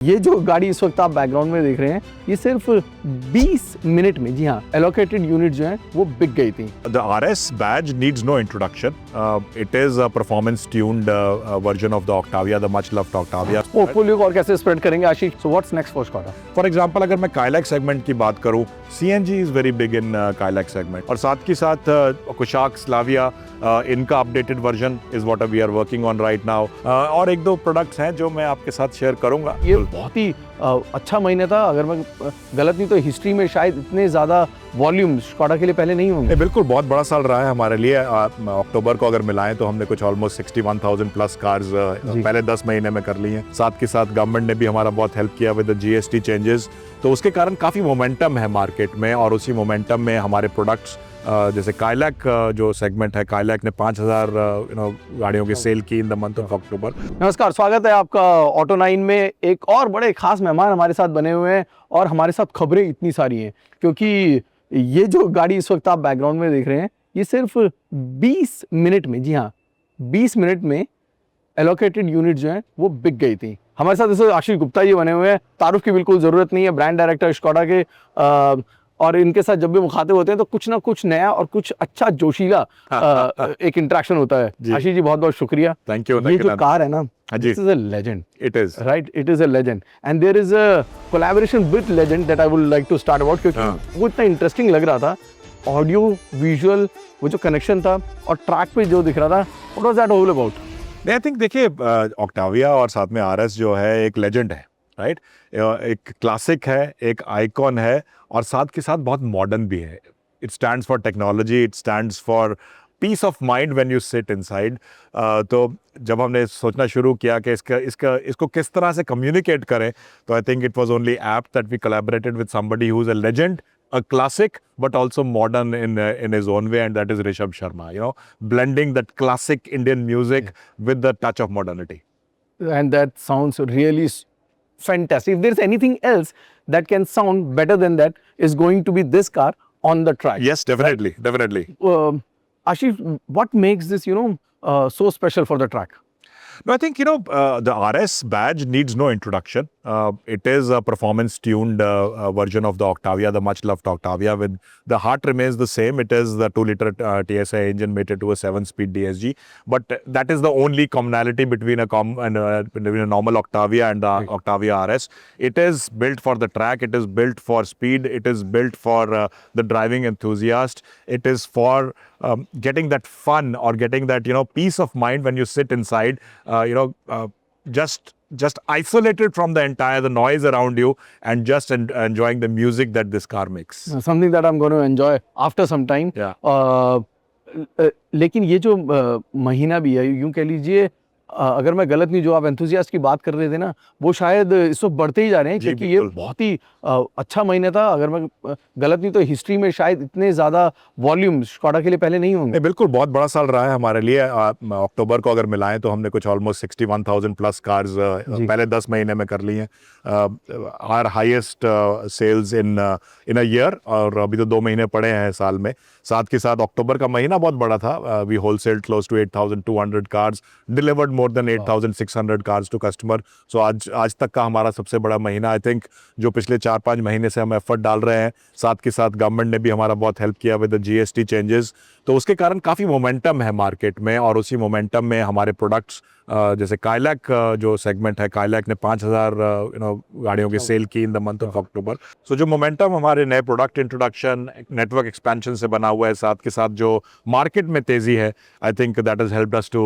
ये जो गाड़ी इस वक्त आप बैकग्राउंड में देख रहे हैं, ये सिर्फ 20 मिनट में, जी हाँ, एलोकेटेड यूनिट जो है वो बिक गई थी। The RS badge needs no introduction. It is a performance-tuned version of the Octavia, the much-loved Octavia. Portfolio को और कैसे स्प्रेड करेंगे आशीष? So what's next for Skoda? For example, अगर मैं Kailak segment की बात करूँ, CNG is very big in Kailak segment. और साथ के साथ Kushaq, Slavia, इनका updated version is what we are working on right now. और एक दो प्रोडक्ट्स हैं जो मैं आपके साथ शेयर करूँगा। ये बहुत ही अच्छा महीना था, अगर मैं गलत नहीं तो हिस्ट्री में शायद इतने ज़्यादा वॉल्यूम स्कोडा के लिए पहले नहीं होंगे। बिल्कुल, बहुत बड़ा साल रहा है हमारे लिए। अक्टूबर को अगर मिलाएं तो हमने कुछ ऑलमोस्ट 61,000 प्लस कार्स पहले 10 महीने में कर ली हैं। साथ के साथ गवर्नमेंट ने भी हमारा बहुत हेल्प किया विद द GST चेंजेस, तो उसके कारण काफ़ी मोमेंटम है मार्केट में, और उसी मोमेंटम में हमारे प्रोडक्ट्स जैसे काइलैक जो सेगमेंट है, काइलैक ने 5,000 गाड़ियों की सेल की इन द मंथ ऑफ अक्टूबर। नमस्कार, स्वागत है आपका ऑटो 9 में। एक और बड़े खास मेहमान हमारे साथ बने हुए हैं और हमारे साथ खबरें इतनी सारी हैं, क्योंकि ये जो गाड़ी इस वक्त आप बैकग्राउंड में देख रहे हैं, ये सिर्फ 20 मिनट में, जी हाँ, 20 मिनट में एलोकेटेड यूनिट जो है वो बिक गई थी। हमारे साथ इस आशीष गुप्ता जी बने हुए हैं। तारुफ की बिल्कुल ज़रूरत नहीं है, ब्रांड डायरेक्टर स्कोडा के, और इनके साथ जब भी मुखातिब होते हैं तो कुछ ना कुछ नया और कुछ अच्छा जोशीला एक इंटरेक्शन होता है। आशीष जी, बहुत बहुत शुक्रिया। Thank you. ये जो कार है ना, this is a legend. It is right, it is a legend, and there is a collaboration with legend that I would like to start about, क्योंकि वो इतना इंटरेस्टिंग लग रहा था। ऑडियो विजुअल वो जो कनेक्शन था और ट्रैक पे जो दिख रहा था, what was that all about? I think देखिए, ऑक्टाविया और साथ में RS जो है एक लेजेंड है, राइट? एक क्लासिक है, एक आइकॉन है, और साथ के साथ बहुत मॉडर्न भी है। It stands for technology, it stands for piece of mind when you sit inside. तो जब हमने सोचना शुरू किया कि इसको किस तरह से कम्युनिकेट करें, तो I think it was only apt that we collaborated with somebody who is a legend, a classic but also modern in his own way, and that is Rishabh Sharma, blending that classic Indian music with the touch of modernity. And that sounds really fantastic. If there's anything else that can sound better than that, is going to be this car on the track. Yes, definitely, right? Definitely. Ashish, what makes this so special for the track? No, I think, the RS badge needs no introduction. It is a performance-tuned version of the Octavia, the much-loved Octavia. With the heart remains the same. It is the 2-liter TSI engine mated to a 7-speed DSG. But that is the only commonality between between a normal Octavia and the Octavia RS. It is built for the track. It is built for speed. It is built for the driving enthusiast. It is for getting that fun, or getting that peace of mind when you sit inside. Just isolated from the noise around you, and just enjoying the music that this car makes. Something that I'm going to enjoy after some time. Yeah. लेकिन ये जो महीना भी है, यूं कह लीजिए, अगर मैं गलत नहीं, जो आप एंथुसियास्ट की बात कर रहे थे ना, वो शायद इस वक्त बढ़ते ही जा रहे हैं, क्योंकि ये बहुत ही अच्छा महीना था। अगर मैं गलत नहीं तो हिस्ट्री में शायद इतने ज़्यादा वॉल्यूम स्कोडा के लिए पहले नहीं होंगे। बिल्कुल, बहुत बड़ा साल रहा है हमारे लिए। अक्टूबर को अगर मिलाएं तो हमने कुछ ऑलमोस्ट 61,000 प्लस कार्स पहले 10 महीने में कर ली हैं। Our highest sales in a year, और अभी तो 2 महीने पड़े हैं साल में। साथ के साथ अक्टूबर का महीना बहुत बड़ा था। We wholesaled close to 8,200 cars, delivered more than 8,600 cars to customer. So आज तक का हमारा सबसे बड़ा महीना, आई थिंक, जो पिछले 4-5 महीने से हम एफर्ट डाल रहे हैं। साथ के साथ गवर्नमेंट ने भी हमारा बहुत हेल्प किया विद द GST चेंजेस, तो उसके कारण काफ़ी मोमेंटम है मार्केट में, और उसी मोमेंटम में हमारे प्रोडक्ट्स जैसे काइलैक जो सेगमेंट है, काइलैक ने 5,000 गाड़ियों की सेल की in the month of October. So जो मोमेंटम हमारे नए प्रोडक्ट इंट्रोडक्शन, नेटवर्क एक्सपेंशन से बना हुआ है, साथ के साथ जो मार्केट में तेजी है, I think that has helped us to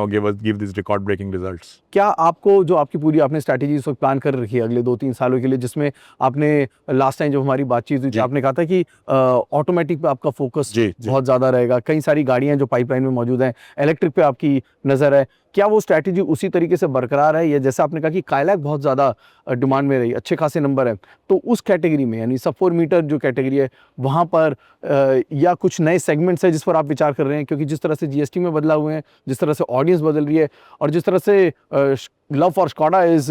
give this record breaking results. क्या आपको जो आपकी पूरी आपने स्ट्रैटेजी इस वक्त प्लान कर रखी है अगले 2-3 सालों के लिए, जिसमें आपने लास्ट टाइम जब हमारी बातचीत हुई थी, आपने कहा था कि ऑटोमेटिक पे आपका फोकस बहुत ज़्यादा रहेगा, कई सारी गाड़ियाँ जो पाइपलाइन में मौजूद हैं, इलेक्ट्रिक पे आपकी नज़र है, क्या वो स्ट्रैटेजी उसी तरीके से बरकरार है? या जैसे आपने कहा कि काइलैक बहुत ज़्यादा डिमांड में रही, अच्छे खासे नंबर है, तो उस कैटेगरी में, यानी सब 4 मीटर जो कैटेगरी है वहाँ पर या कुछ नए सेगमेंट्स है जिस पर आप विचार कर रहे हैं? क्योंकि जिस तरह से GST में बदलाव हुए हैं, जिस तरह से ऑडियंस बदल रही है, और जिस तरह से love for Skoda is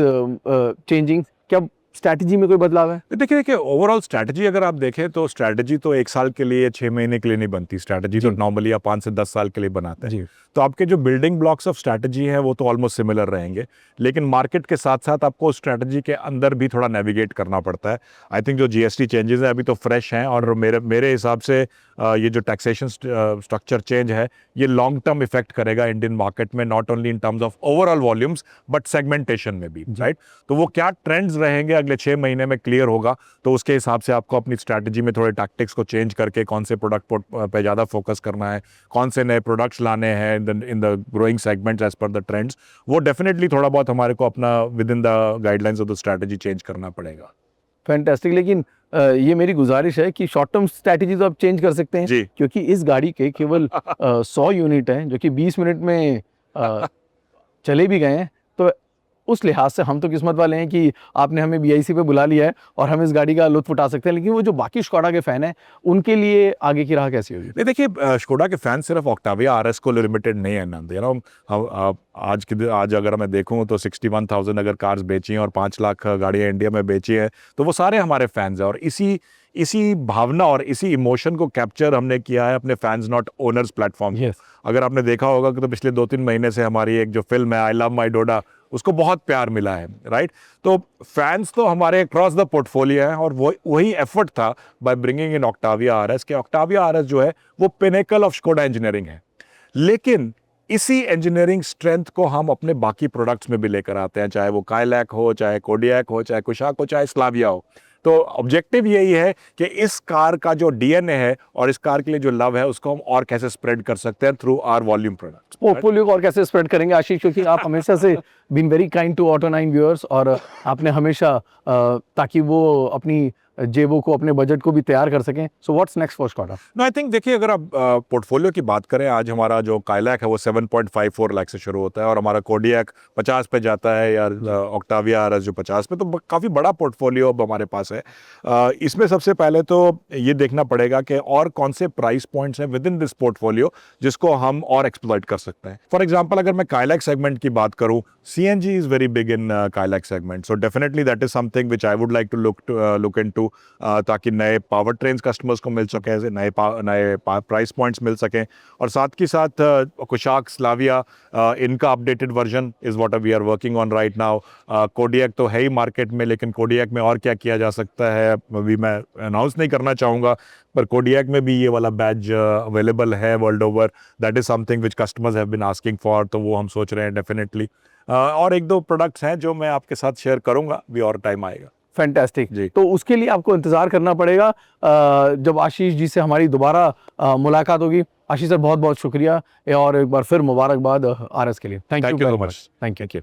changing, क्या स्ट्रैटेजी में कोई बदलाव है? देखिए ओवरऑल स्ट्रैटेजी अगर आप देखें तो स्ट्रैटेजी तो 1 साल के लिए 6 महीने के लिए नहीं बनती। स्ट्रैटेजी तो नॉर्मली आप 5 से 10 साल के लिए बनाते हैं। तो आपके जो बिल्डिंग ब्लॉक्स ऑफ स्ट्रैटेजी है वो तो ऑलमोस्ट सिमिलर रहेंगे, लेकिन मार्केट के साथ साथ आपको स्ट्रैटेजी के अंदर भी थोड़ा नेविगेट करना पड़ता है। आई थिंक जो जीएसटी चेंजेस है अभी तो फ्रेश हैं, और मेरे हिसाब से ये जो टैक्सेशन स्ट्रक्चर चेंज है ये लॉन्ग टर्म इफेक्ट करेगा इंडियन मार्केट में, not only in terms of overall volumes but segmentation में भी, राइट। तो वो क्या ट्रेंड्स रहेंगे अगले 6 महीने में क्लियर होगा, तो उसके हिसाब से आपको अपनी स्ट्रैटेजी में थोड़े टैक्टिक्स को चेंज करके कौन से प्रोडक्ट पे ज़्यादा फोकस करना है, कौन से नए प्रोडक्ट्स लाने हैं in the growing segments as per the trends, वो डेफिनेटली थोड़ा बहुत हमारे को अपना within the guidelines of the strategy change करना पड़ेगा। फैंटास्टिक। लेकिन ये मेरी गुजारिश है कि शॉर्ट टर्म स्ट्रैटेजी तो आप चेंज कर सकते हैं, क्योंकि इस गाड़ी के केवल 100 यूनिट हैं जो कि 20 मिनट में चले भी गए हैं। तो उस लिहाज से हम तो किस्मत वाले हैं कि आपने हमें बीआईसी पे बुला लिया है और हम इस गाड़ी का लुत्फ उठा सकते हैं। लेकिन वो जो बाकी स्कोडा के फैन हैं उनके लिए आगे की राह कैसी होगी? नहीं देखिए, स्कोडा के फैन सिर्फ ऑक्टाविया आरएस को लिमिटेड नहीं है नंद, आज अगर मैं देखूं तो 61,000 अगर कार्स बेची हैं और 5 लाख गाड़ियां इंडिया में बेची हैं, तो वो सारे हमारे फैंस हैं। और इसी भावना और इसी इमोशन को कैप्चर हमने किया है अपने फैंस नॉट ओनर्स प्लेटफॉर्म। अगर आपने देखा होगा कि तो पिछले 2-3 महीने से हमारी एक जो फिल्म है आई लव माई डोडा, उसको बहुत प्यार मिला है, राइट। तो फैंस तो हमारे अक्रॉस द पोर्टफोलियो है, और वही एफर्ट था by bringing in Octavia RS के ऑक्टाविया आरएस जो है वो पिनेकल ऑफ स्कोडा इंजीनियरिंग है। लेकिन इसी इंजीनियरिंग स्ट्रेंथ को हम अपने बाकी प्रोडक्ट्स में भी लेकर आते हैं, चाहे वो काइलैक हो, चाहे कोडियक हो, चाहे कुशाक हो, चाहे स्लाविया हो। तो ऑब्जेक्टिव यही है कि इस कार का जो डीएनए है और इस कार के लिए जो लव है उसको हम और कैसे स्प्रेड कर सकते हैं through our volume products. Portfolio को और कैसे स्प्रेड करेंगे आशीष, क्योंकि आप हमेशा से बीन वेरी काइंड टू ऑटो9 व्यूअर्स, और आपने हमेशा ताकि वो अपनी जेबों को, अपने बजट को भी तैयार कर सकें। So what's next for Skoda? No, I think देखिए, अगर आप पोर्टफोलियो की बात करें, आज हमारा जो काइलैक है वो 7.54 लाख से शुरू होता है, और हमारा कोडियक 50 पे जाता है, या ऑक्टाविया आरएस जो 50 पे, तो काफ़ी बड़ा पोर्टफोलियो अब हमारे पास है। इसमें सबसे पहले तो ये देखना पड़ेगा कि और कौन से प्राइस पॉइंट्स हैं विद इन दिस पोर्टफोलियो जिसको हम और एक्सप्लॉइट कर सकते हैं। फॉर एग्जाम्पल, अगर मैं काइलैक सेगमेंट की बात करूँ, CNG is very big in Kylaq segment, so definitely that is something which I would like to look into, ताकि नए पावर ट्रेन्स कस्टमर्स को मिल सके, नए प्राइस पॉइंट्स मिल सकें। और साथ के साथ कुशाक, स्लाविया, इनका updated version is what we are working on right now. Kodiaq तो है ही मार्केट में, लेकिन कोडियक में और क्या किया जा सकता है अभी मैं अनाउंस नहीं करना चाहूँगा, पर कोडियक में भी ये वाला बैज अवेलेबल है world over. That is something which customers have been asking for, तो वो हम सोच रहे हैं डेफिनेटली। और 1-2 प्रोडक्ट्स हैं जो मैं आपके साथ शेयर करूँगा, भी और टाइम आएगा। फैंटास्टिक। तो उसके लिए आपको इंतजार करना पड़ेगा जब आशीष जी से हमारी दोबारा मुलाकात होगी। आशीष सर, बहुत बहुत शुक्रिया, और एक बार फिर मुबारकबाद आरएस के लिए। Thank you so much. Thank you.